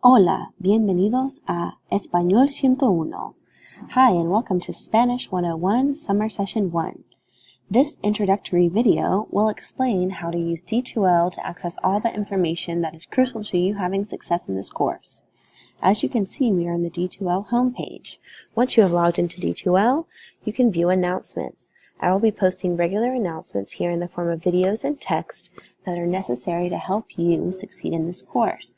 Hola, bienvenidos a Español 101. Hi, and welcome to Spanish 101 Summer Session 1. This introductory video will explain how to use D2L to access all the information that is crucial to you having success in this course. As you can see, we are on the D2L homepage. Once you have logged into D2L, you can view announcements. I will be posting regular announcements here in the form of videos and text that are necessary to help you succeed in this course.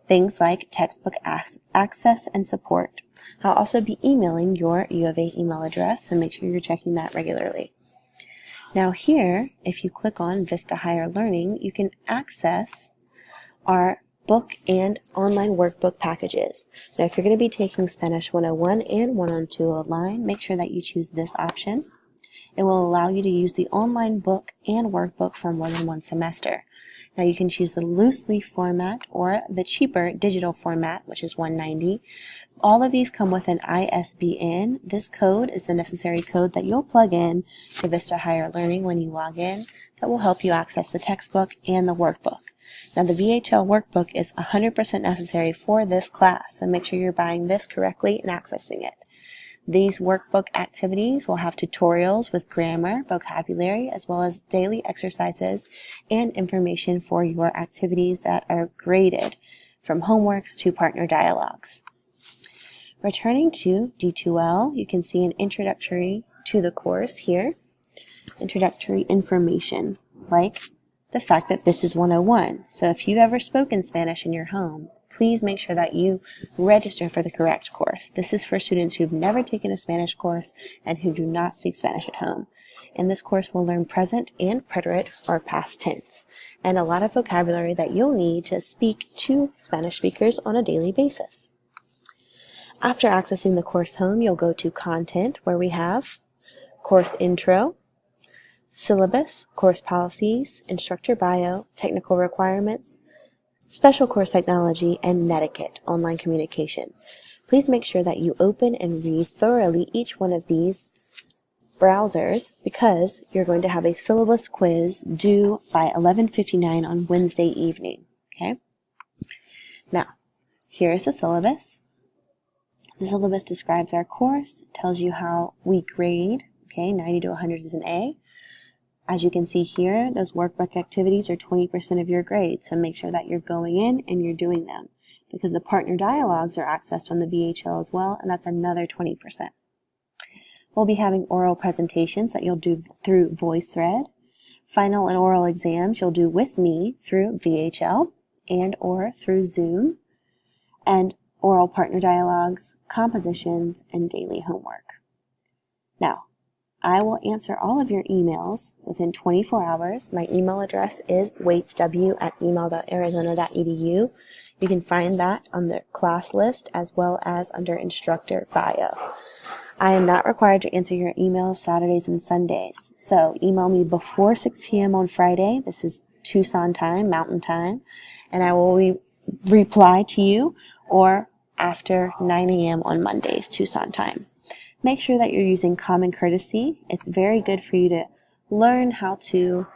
Things like textbook access and support. I'll also be emailing your U of A email address, so make sure you're checking that regularly. Now here, if you click on Vista Higher Learning, you can access our book and online workbook packages. Now if you're going to be taking Spanish 101 and 102 online, make sure that you choose this option. It will allow you to use the online book and workbook for more than one semester. Now you can choose the loose leaf format or the cheaper digital format, which is $190. All of these come with an ISBN. This code is the necessary code that you'll plug in to Vista Higher Learning when you log in that will help you access the textbook and the workbook. Now the VHL workbook is 100% necessary for this class, so make sure you're buying this correctly and accessing it. These workbook activities will have tutorials with grammar, vocabulary, as well as daily exercises and information for your activities that are graded, from homeworks to partner dialogues. Returning to D2L, you can see an introductory to the course here, introductory information, like the fact that this is 101. So if you've ever spoken Spanish in your home, please make sure that you register for the correct course. This is for students who've never taken a Spanish course and who do not speak Spanish at home. In this course, we'll learn present and preterite or past tense, and a lot of vocabulary that you'll need to speak to Spanish speakers on a daily basis. After accessing the course home, you'll go to Content, where we have Course Intro, Syllabus, Course Policies, Instructor Bio, Technical Requirements, Special Course Technology, and Netiquette, Online Communication. Please make sure that you open and read thoroughly each one of these browsers because you're going to have a syllabus quiz due by 11:59 on Wednesday evening. Okay? Now, here's the syllabus. The syllabus describes our course, tells you how we grade. Okay, 90 to 100 is an A. As you can see here, those workbook activities are 20% of your grade, so make sure that you're going in and you're doing them, because the partner dialogues are accessed on the VHL as well, and that's another 20%. We'll be having oral presentations that you'll do through VoiceThread. Final and oral exams you'll do with me through VHL and or through Zoom, and oral partner dialogues, compositions, and daily homework. Now, I will answer all of your emails within 24 hours. My email address is waitsw@email.arizona.edu. You can find that on the class list as well as under instructor bio. I am not required to answer your emails Saturdays and Sundays. So email me before 6 p.m. on Friday. This is Tucson time, Mountain Time, and I will reply to you, or after 9 a.m. on Mondays, Tucson time. Make sure that you're using common courtesy. It's very good for you to learn how to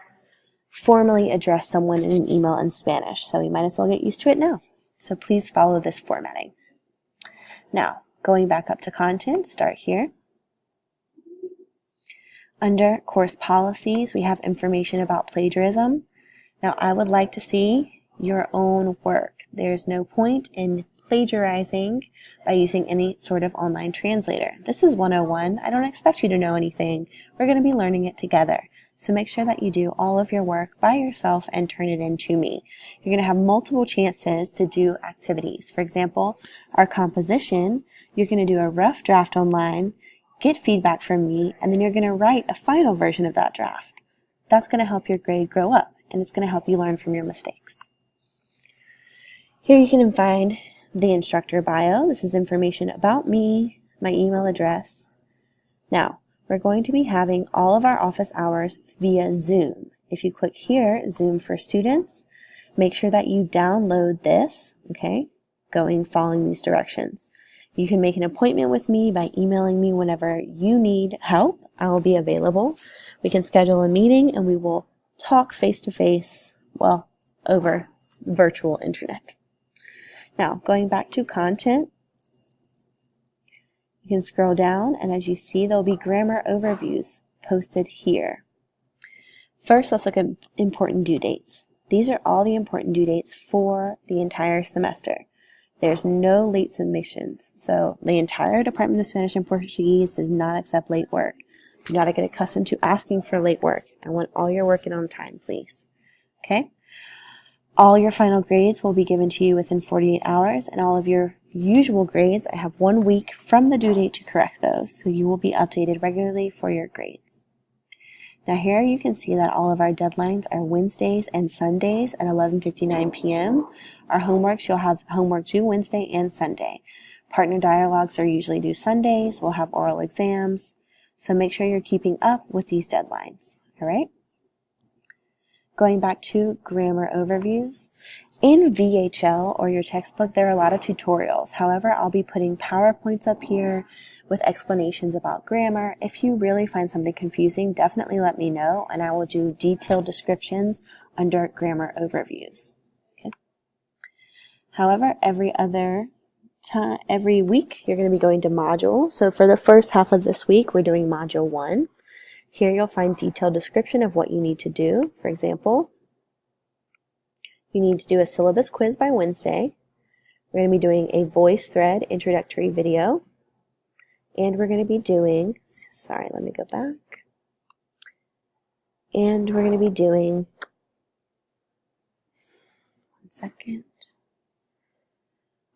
formally address someone in an email in Spanish, so you might as well get used to it now. So please follow this formatting. Now, going back up to content, start here. Under course policies, we have information about plagiarism. Now, I would like to see your own work. There's no point in plagiarizing by using any sort of online translator. This is 101. I don't expect you to know anything. We're going to be learning it together. So make sure that you do all of your work by yourself and turn it in to me. You're going to have multiple chances to do activities. For example, our composition, you're going to do a rough draft online, get feedback from me, and then you're going to write a final version of that draft. That's going to help your grade grow up, and it's going to help you learn from your mistakes. Here you can find the instructor bio. This is information about me, my email address. Now, we're going to be having all of our office hours via Zoom. If you click here, Zoom for Students, make sure that you download this, okay, following these directions. You can make an appointment with me by emailing me whenever you need help. I will be available. We can schedule a meeting and we will talk face to face, well, over virtual internet. Now, going back to content, you can scroll down, and as you see, there'll be grammar overviews posted here. First, let's look at important due dates. These are all the important due dates for the entire semester. There's no late submissions, so the entire Department of Spanish and Portuguese does not accept late work. You gotta get accustomed to asking for late work. I want all your work in on time, please. Okay? All your final grades will be given to you within 48 hours, and all of your usual grades, I have 1 week from the due date to correct those, so you will be updated regularly for your grades. Now here you can see that all of our deadlines are Wednesdays and Sundays at 11:59 p.m. Our homeworks, you'll have homework due Wednesday and Sunday. Partner dialogues are usually due Sundays. We'll have oral exams. So make sure you're keeping up with these deadlines. All right? Going back to grammar overviews. In VHL or your textbook, there are a lot of tutorials. However, I'll be putting PowerPoints up here with explanations about grammar. If you really find something confusing, definitely let me know, and I will do detailed descriptions under grammar overviews. Okay. However, every week you're going to be going to module. So for the first half of this week, we're doing module 1. Here you'll find detailed description of what you need to do. For example, you need to do a syllabus quiz by Wednesday. We're going to be doing a VoiceThread introductory video. And we're going to be doing, let me go back. And we're going to be doing,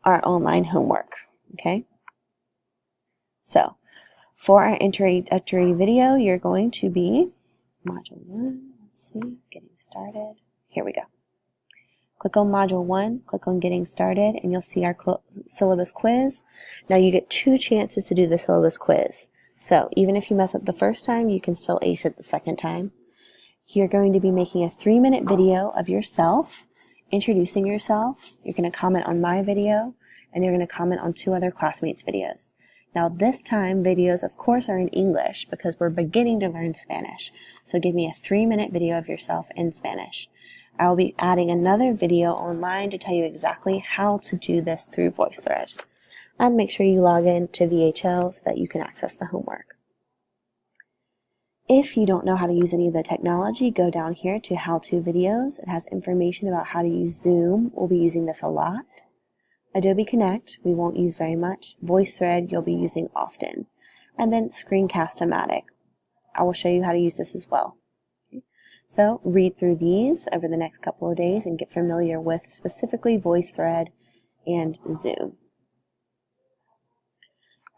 our online homework, okay? So, for our introductory video, you're going to be, module 1, let's see, getting started. Here we go. Click on module 1, click on getting started, and you'll see our syllabus quiz. Now you get 2 chances to do the syllabus quiz. So even if you mess up the first time, you can still ace it the second time. You're going to be making a 3-minute video of yourself, introducing yourself. You're going to comment on my video, and you're going to comment on 2 other classmates' videos. Now this time, videos of course are in English because we're beginning to learn Spanish. So give me a 3-minute video of yourself in Spanish. I will be adding another video online to tell you exactly how to do this through VoiceThread. And make sure you log in to VHL so that you can access the homework. If you don't know how to use any of the technology, go down here to how-to videos. It has information about how to use Zoom. We'll be using this a lot. Adobe Connect, we won't use very much. VoiceThread, you'll be using often. And then Screencast-O-Matic. I will show you how to use this as well. So read through these over the next couple of days and get familiar with specifically VoiceThread and Zoom.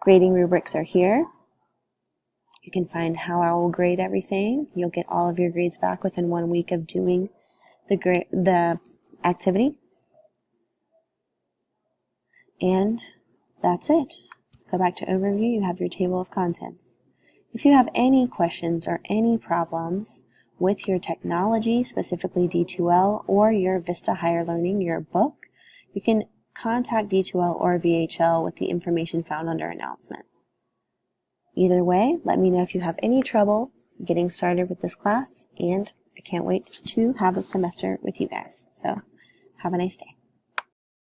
Grading rubrics are here. You can find how I will grade everything. You'll get all of your grades back within 1 week of doing the activity. And that's it. Go back to overview. You have your table of contents. If you have any questions or any problems with your technology, specifically D2L or your Vista Higher Learning, your book, you can contact D2L or VHL with the information found under announcements. Either way, let me know if you have any trouble getting started with this class, and I can't wait to have a semester with you guys. So have a nice day.